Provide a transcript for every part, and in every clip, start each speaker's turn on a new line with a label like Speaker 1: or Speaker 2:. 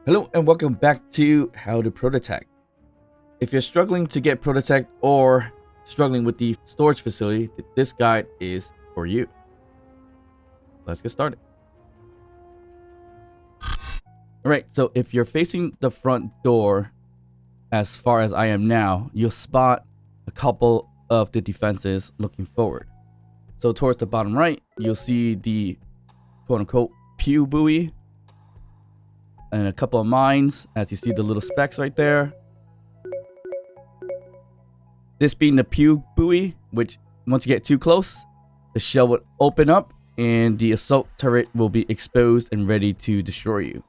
Speaker 1: Hello and welcome back to How to Prototech. If you're struggling to get Prototech or struggling with the storage facility, this guide is for you. Let's get started. Alright, so if you're facing the front door as far as I am now, you'll spot a couple of the defenses looking forward. So towards the bottom right, you'll see the quote-unquote pew buoy and a couple of mines, as you see the little specks right there. This being the pew buoy, which once you get too close, the shell would open up and the assault turret will be exposed and ready to destroy you.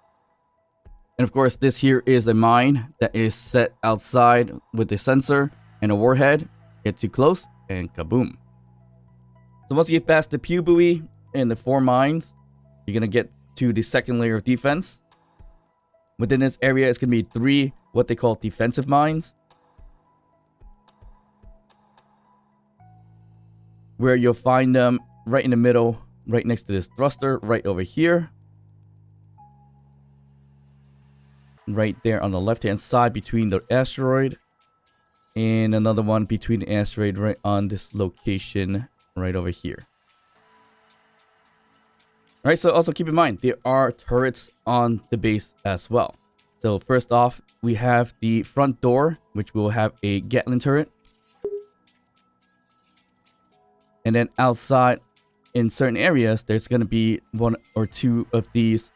Speaker 1: And of course, this here is a mine that is set outside with a sensor and a warhead. Get too close and kaboom. So once you get past the pew buoy and the 4 mines, you're going to get to the second layer of defense. Within this area, it's going to be 3 what they call defensive mines, where you'll find them right in the middle, right next to this thruster, right over here. Right there on the left-hand side between the asteroid. And another one between the asteroid right on this location right over here. Alright, so also keep in mind, there are turrets on the base as well. So first off, we have the front door, which will have a Gatling turret. And then outside, in certain areas, there's going to be 1 or 2 of these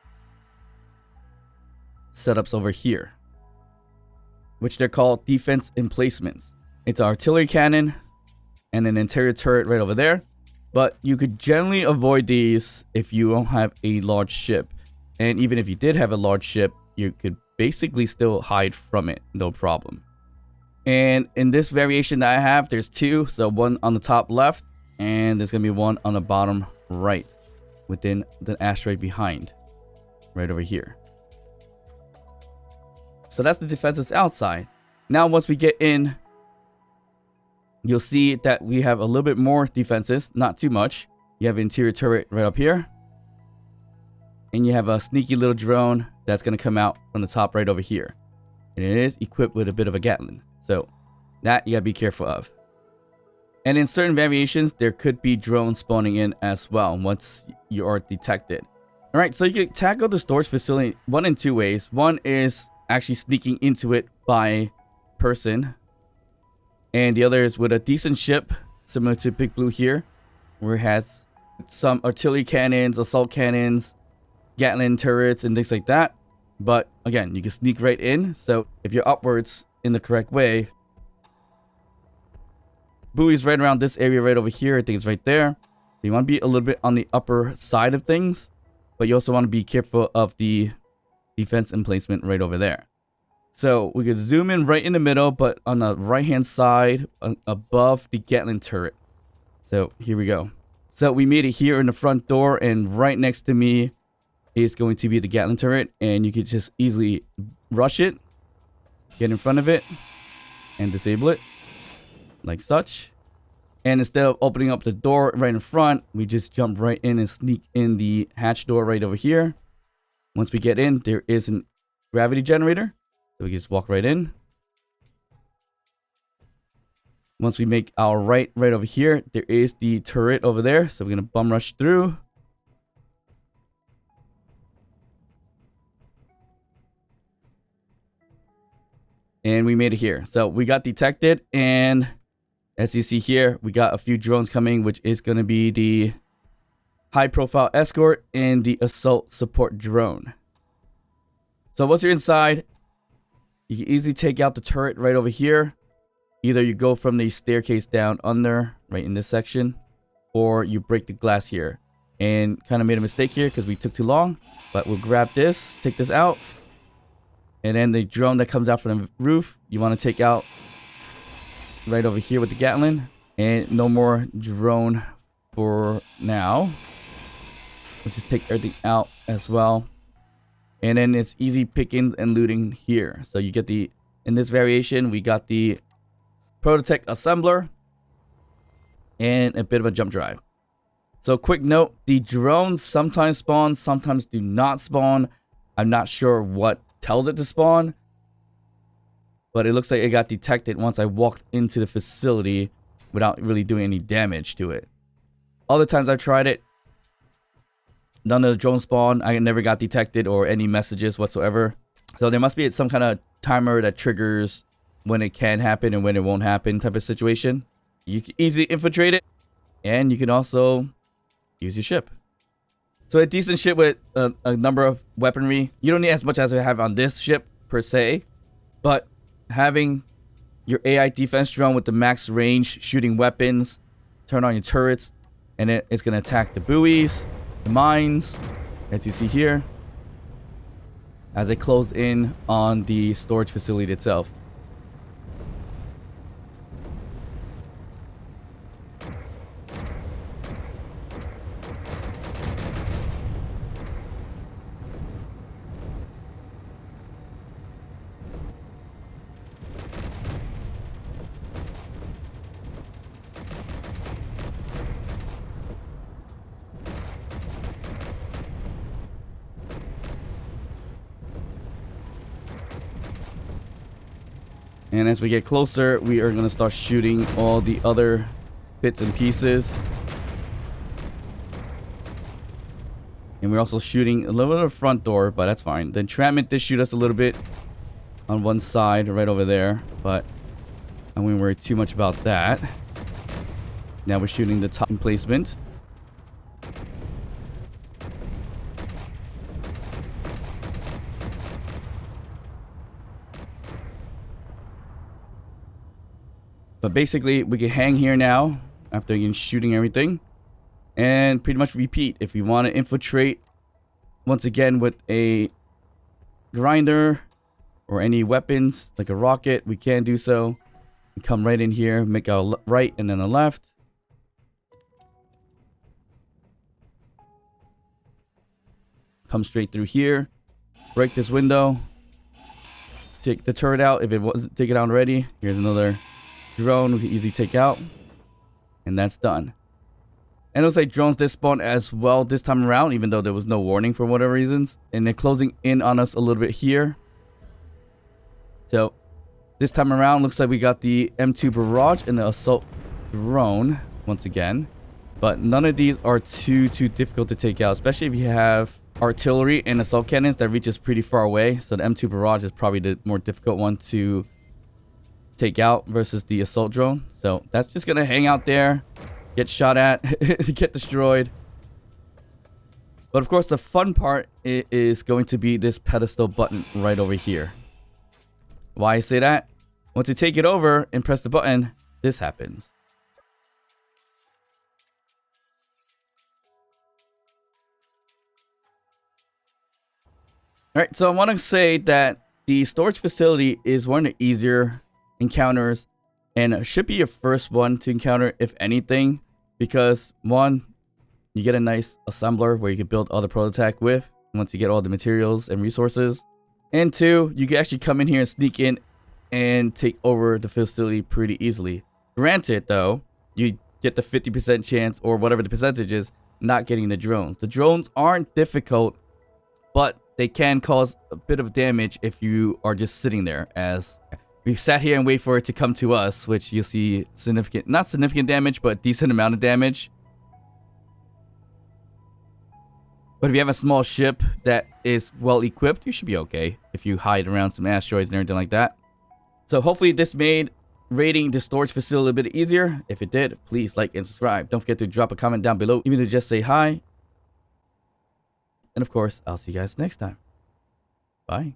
Speaker 1: setups over here, which they're called defense emplacements. It's an artillery cannon and an interior turret right over there. But you could generally avoid these if you don't have a large ship. And even if you did have a large ship, you could basically still hide from it, no problem. And in this variation that I have, there's 2. So one on the top left, and there's going to be one on the bottom right, within the asteroid behind, right over here. So that's the defenses outside. Now once we get in, you'll see that we have a little bit more defenses, not too much. You have an interior turret right up here. And you have a sneaky little drone that's going to come out from the top right over here. And it is equipped with a bit of a Gatling. So that you got to be careful of. And in certain variations, there could be drones spawning in as well once you are detected. Alright, so you can tackle the storage facility one in 2 ways. One is actually sneaking into it by person. And the other is with a decent ship, similar to Big Blue here, where it has some artillery cannons, assault cannons, Gatling turrets, and things like that. But again, you can sneak right in. So if you're upwards in the correct way, buoy's right around this area right over here. I think it's right there. So you want to be a little bit on the upper side of things, but you also want to be careful of the defense emplacement right over there. So we could zoom in right in the middle, but on the right hand side above the Gatling turret. So here we go. So we made it here in the front door, and right next to me is going to be the Gatling turret, and you could just easily rush it, get in front of it, and disable it like such. And instead of opening up the door right in front, we just jump right in and sneak in the hatch door right over here. Once we get in, there is a gravity generator. So we can just walk right in. Once we make our right over here, there is the turret over there. So we're going to bum rush through. And we made it here. So we got detected. And as you see here, we got a few drones coming, which is going to be the high profile escort and the assault support drone. So once you're inside, you can easily take out the turret right over here. Either you go from the staircase down under, right in this section, or you break the glass here. And kind of made a mistake here because we took too long. But we'll grab this, take this out. And then the drone that comes out from the roof, you want to take out right over here with the Gatling. And no more drone for now. Let's just take everything out as well. And then it's easy picking and looting here. So you get the, in this variation, we got the Prototech assembler and a bit of a jump drive. So quick note, the drones sometimes spawn, sometimes do not spawn. I'm not sure what tells it to spawn. But it looks like it got detected once I walked into the facility without really doing any damage to it. Other times I've tried it, none of the drones spawned. I never got detected or any messages whatsoever. So there must be some kind of timer that triggers when it can happen and when it won't happen type of situation. You can easily infiltrate it, and you can also use your ship. So a decent ship with a number of weaponry. You don't need as much as I have on this ship per se, but having your AI defense drone with the max range shooting weapons, turn on your turrets, and it's going to attack the buoys, the mines, as you see here, as they close in on the storage facility itself. And as we get closer, we are going to start shooting all the other bits and pieces. And we're also shooting a little bit of the front door, but that's fine. The entrapment did shoot us a little bit on one side right over there, but I wouldn't worry too much about that. Now we're shooting the top emplacement. But basically, we can hang here now after shooting everything and pretty much repeat. If we want to infiltrate once again with a grinder or any weapons like a rocket, we can do so. We come right in here, make a right and then a left. Come straight through here, break this window, take the turret out if it wasn't taken out already. Here's another drone we can easily take out, and that's done. And it looks like drones did spawn as well this time around, even though there was no warning for whatever reasons, and they're closing in on us a little bit here. So this time around looks like we got the M2 barrage and the assault drone once again, but none of these are too difficult to take out, especially if you have artillery and assault cannons that reaches pretty far away. So the M2 barrage is probably the more difficult one to take out versus the assault drone. So that's just gonna hang out there, get shot at, get destroyed. But of course the fun part is going to be this pedestal button right over here. Why I say that? Once you take it over and press the button, this happens. Alright, so I want to say that the storage facility is one of the easier encounters and should be your first one to encounter, if anything, because one, you get a nice assembler where you can build other Prototech with once you get all the materials and resources, and two, you can actually come in here and sneak in and take over the facility pretty easily. Granted though, you get the 50% chance or whatever the percentage is not getting the drones. The drones aren't difficult, but they can cause a bit of damage if you are just sitting there, as we've sat here and wait for it to come to us, which you'll see significant, not significant damage, but decent amount of damage. But if you have a small ship that is well equipped, you should be okay if you hide around some asteroids and everything like that. So hopefully this made raiding the storage facility a bit easier. If it did, please like and subscribe. Don't forget to drop a comment down below, even to just say hi. And of course, I'll see you guys next time. Bye.